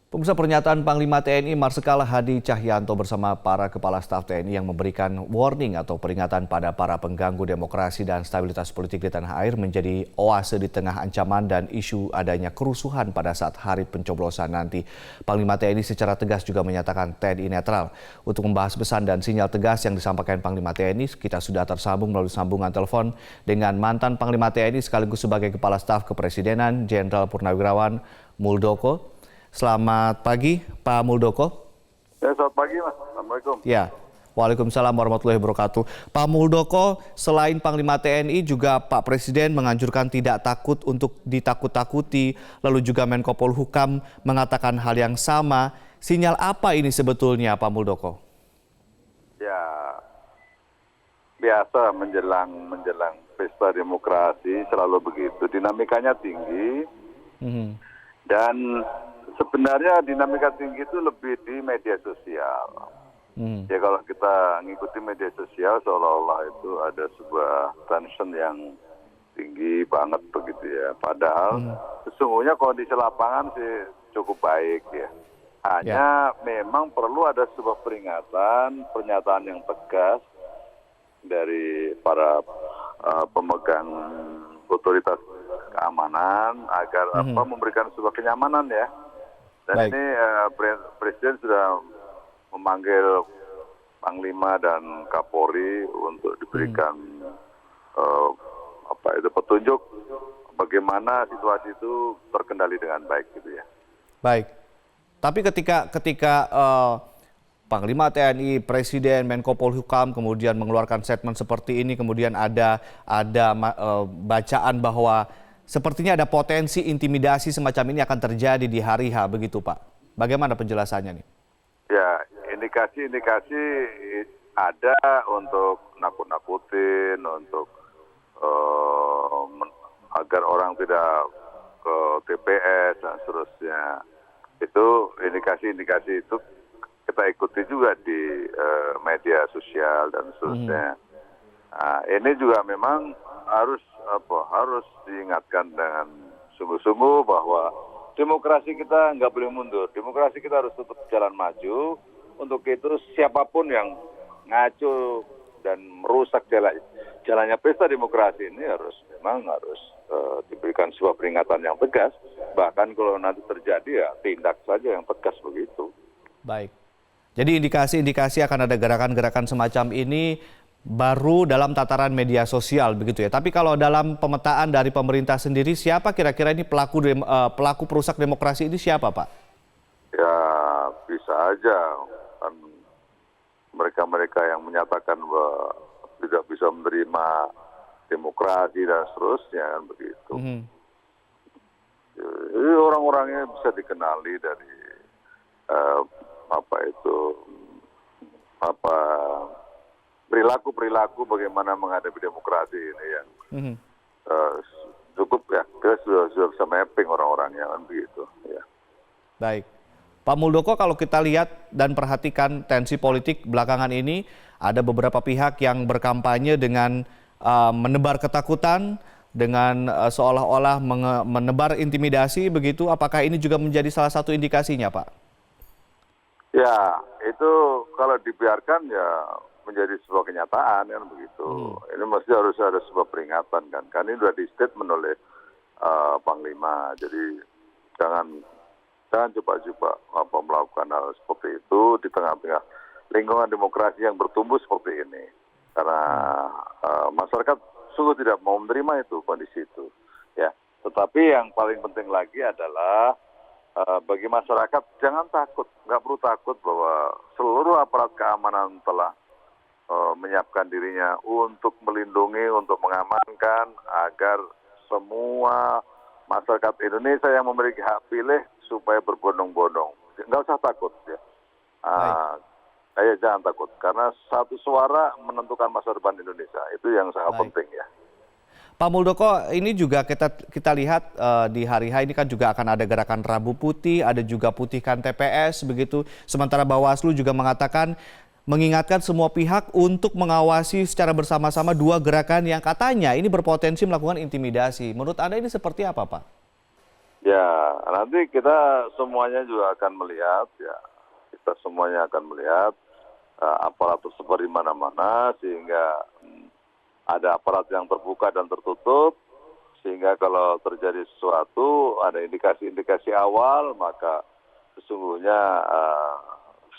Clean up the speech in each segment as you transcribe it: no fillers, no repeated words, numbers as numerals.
Pemirsa, pernyataan Panglima TNI Marsikal Hadi Cahyanto bersama para kepala staf TNI yang memberikan warning atau peringatan pada para pengganggu demokrasi dan stabilitas politik di tanah air menjadi oase di tengah ancaman dan isu adanya kerusuhan pada saat hari pencoblosan nanti. Panglima TNI secara tegas juga menyatakan TNI netral. Untuk membahas pesan dan sinyal tegas yang disampaikan Panglima TNI, kita sudah tersambung melalui sambungan telepon dengan mantan Panglima TNI sekaligus sebagai Kepala Staf Kepresidenan Jenderal Purnawirawan Muldoko. Selamat pagi, Pak Muldoko. Ya, selamat pagi, Mas. Assalamualaikum. Ya, waalaikumsalam warahmatullahi wabarakatuh. Pak Muldoko, selain Panglima TNI, juga Pak Presiden menganjurkan tidak takut untuk ditakut-takuti, lalu juga Menko Polhukam mengatakan hal yang sama. Sinyal apa ini sebetulnya, Pak Muldoko? Ya, biasa menjelang pesta demokrasi selalu begitu. Dinamikanya tinggi dan sebenarnya dinamika tinggi itu lebih di media sosial. Ya, kalau kita ngikuti media sosial seolah-olah itu ada sebuah tension yang tinggi banget begitu ya. Padahal sesungguhnya kondisi lapangan sih cukup baik ya. Hanya memang perlu ada sebuah peringatan, pernyataan yang tegas dari para pemegang otoritas keamanan agar memberikan sebuah kenyamanan ya. Dan ini Presiden sudah memanggil Panglima dan Kapolri untuk diberikan petunjuk bagaimana situasi itu terkendali dengan baik gitu ya. Baik. Tapi ketika Panglima TNI, Presiden, Menko Polhukam kemudian mengeluarkan statement seperti ini, kemudian ada bacaan bahwa sepertinya ada potensi intimidasi semacam ini akan terjadi di hari H, begitu Pak. Bagaimana penjelasannya nih? Ya, indikasi ada untuk nakut-nakutin, untuk agar orang tidak ke TPS dan seterusnya. Itu indikasi itu kita ikuti juga di media sosial dan seterusnya. Nah, ini juga memang harus diingatkan dengan sungguh-sungguh bahwa demokrasi kita nggak boleh mundur. Demokrasi kita harus tetap jalan maju. Untuk itu siapapun yang ngaco dan merusak jalannya pesta demokrasi ini memang harus diberikan sebuah peringatan yang tegas. Bahkan kalau nanti terjadi ya tindak saja yang tegas begitu. Baik. Jadi indikasi-indikasi akan ada gerakan-gerakan semacam ini baru dalam tataran media sosial begitu ya. Tapi kalau dalam pemetaan dari pemerintah sendiri, siapa kira-kira ini pelaku perusak demokrasi ini siapa, Pak? Ya, bisa aja kan mereka-mereka yang menyatakan bahwa tidak bisa menerima demokrasi dan seterusnya kan begitu. Jadi orang-orangnya bisa dikenali dari perilaku bagaimana menghadapi demokrasi ini yang cukup ya, kita sudah bisa mapping orang-orangnya kan begitu ya. Baik. Pak Muldoko, kalau kita lihat dan perhatikan tensi politik belakangan ini, ada beberapa pihak yang berkampanye dengan menebar ketakutan, dengan seolah-olah menebar intimidasi begitu. Apakah ini juga menjadi salah satu indikasinya, Pak? Ya, itu kalau dibiarkan ya menjadi sebuah kenyataan kan begitu. Ini mesti harus ada sebuah peringatan kan. Kan ini sudah di statement oleh Panglima. Jadi jangan coba-coba melakukan hal seperti itu di tengah-tengah lingkungan demokrasi yang bertumbuh seperti ini. Karena masyarakat sungguh tidak mau menerima itu, kondisi itu. Ya. Tetapi yang paling penting lagi adalah bagi masyarakat jangan takut, nggak perlu takut bahwa seluruh aparat keamanan telah menyiapkan dirinya untuk melindungi, untuk mengamankan agar semua masyarakat Indonesia yang memiliki hak pilih supaya berbondong-bondong. Nggak usah takut ya. Jangan takut karena satu suara menentukan masa depan Indonesia. Itu yang sangat penting ya. Pak Muldoko, ini juga kita lihat di hari H ini kan juga akan ada gerakan Rabu Putih, ada juga Putihkan TPS begitu. Sementara Bawaslu juga mengingatkan semua pihak untuk mengawasi secara bersama-sama dua gerakan yang katanya ini berpotensi melakukan intimidasi. Menurut Anda ini seperti apa, Pak? Ya, nanti kita semuanya juga akan melihat, ya. Kita semuanya akan melihat aparat tersebut di mana-mana, sehingga ada aparat yang terbuka dan tertutup, sehingga kalau terjadi sesuatu, ada indikasi-indikasi awal, maka sesungguhnya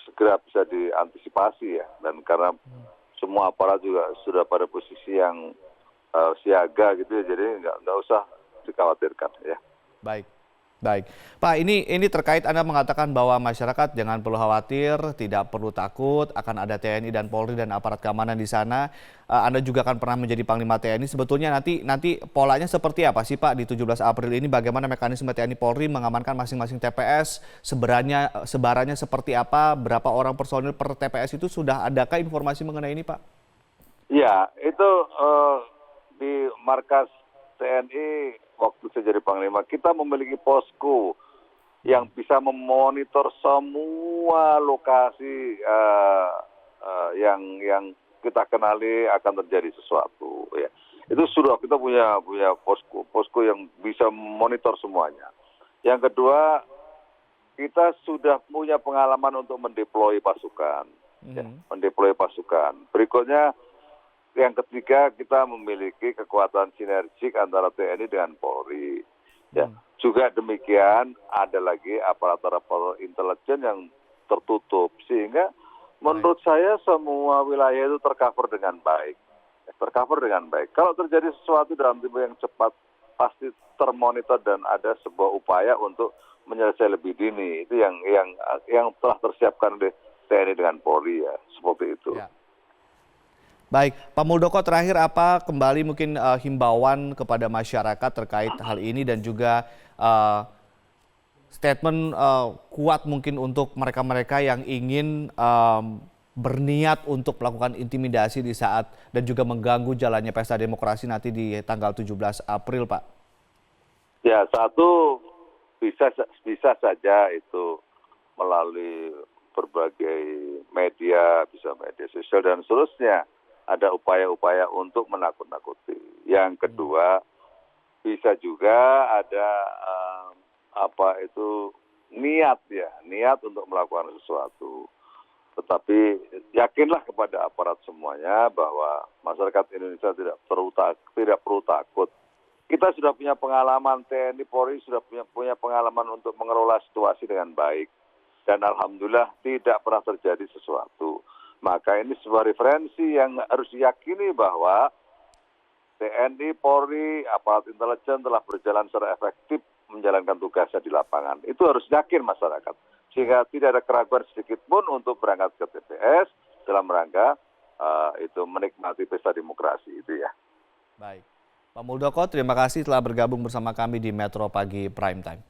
segera bisa diantisipasi ya. Dan karena semua aparat juga sudah pada posisi yang siaga gitu ya, jadi nggak usah dikhawatirkan ya. Baik, baik. Pak, ini terkait Anda mengatakan bahwa masyarakat jangan perlu khawatir, tidak perlu takut, akan ada TNI dan Polri dan aparat keamanan di sana. Anda juga akan pernah menjadi Panglima TNI. Sebetulnya nanti polanya seperti apa sih Pak di 17 April ini? Bagaimana mekanisme TNI Polri mengamankan masing-masing TPS? Sebarannya seperti apa? Berapa orang personil per TPS itu? Sudah adakah informasi mengenai ini Pak? Ya, itu di markas TNI waktu saya jadi Panglima, kita memiliki posko yang bisa memonitor semua lokasi yang kita kenali akan terjadi sesuatu. Ya. Itu sudah kita punya posko yang bisa monitor semuanya. Yang kedua, kita sudah punya pengalaman untuk mendeploy pasukan. Ya, mendeploy pasukan. Berikutnya, yang ketiga, kita memiliki kekuatan sinergik antara TNI dengan Polri. Ya, juga demikian ada lagi aparatur intelijen yang tertutup, sehingga menurut saya semua wilayah itu tercover dengan baik. Tercover dengan baik. Kalau terjadi sesuatu dalam tempo yang cepat, pasti termonitor dan ada sebuah upaya untuk menyelesaikan lebih dini. Itu yang telah tersiapkan oleh TNI dengan Polri ya, seperti itu. Ya. Baik, Pak Muldoko, terakhir apa kembali mungkin himbauan kepada masyarakat terkait hal ini dan juga statement kuat mungkin untuk mereka-mereka yang ingin berniat untuk melakukan intimidasi di saat dan juga mengganggu jalannya pesta demokrasi nanti di tanggal 17 April, Pak? Ya, satu bisa saja itu melalui berbagai media, bisa media sosial dan seterusnya. Ada upaya-upaya untuk menakut-nakuti. Yang kedua, bisa juga ada niat untuk melakukan sesuatu. Tetapi yakinlah kepada aparat semuanya bahwa masyarakat Indonesia tidak perlu takut. Kita sudah punya pengalaman, TNI Polri sudah punya pengalaman untuk mengelola situasi dengan baik. Dan alhamdulillah tidak pernah terjadi sesuatu. Maka ini sebuah referensi yang harus diyakini bahwa TNI, Polri, aparat intelijen telah berjalan secara efektif menjalankan tugasnya di lapangan. Itu harus yakin masyarakat. Sehingga tidak ada keraguan sedikit pun untuk berangkat ke TPS dalam rangka itu menikmati pesta demokrasi itu ya. Baik. Pak Muldoko, terima kasih telah bergabung bersama kami di Metro Pagi Prime Time.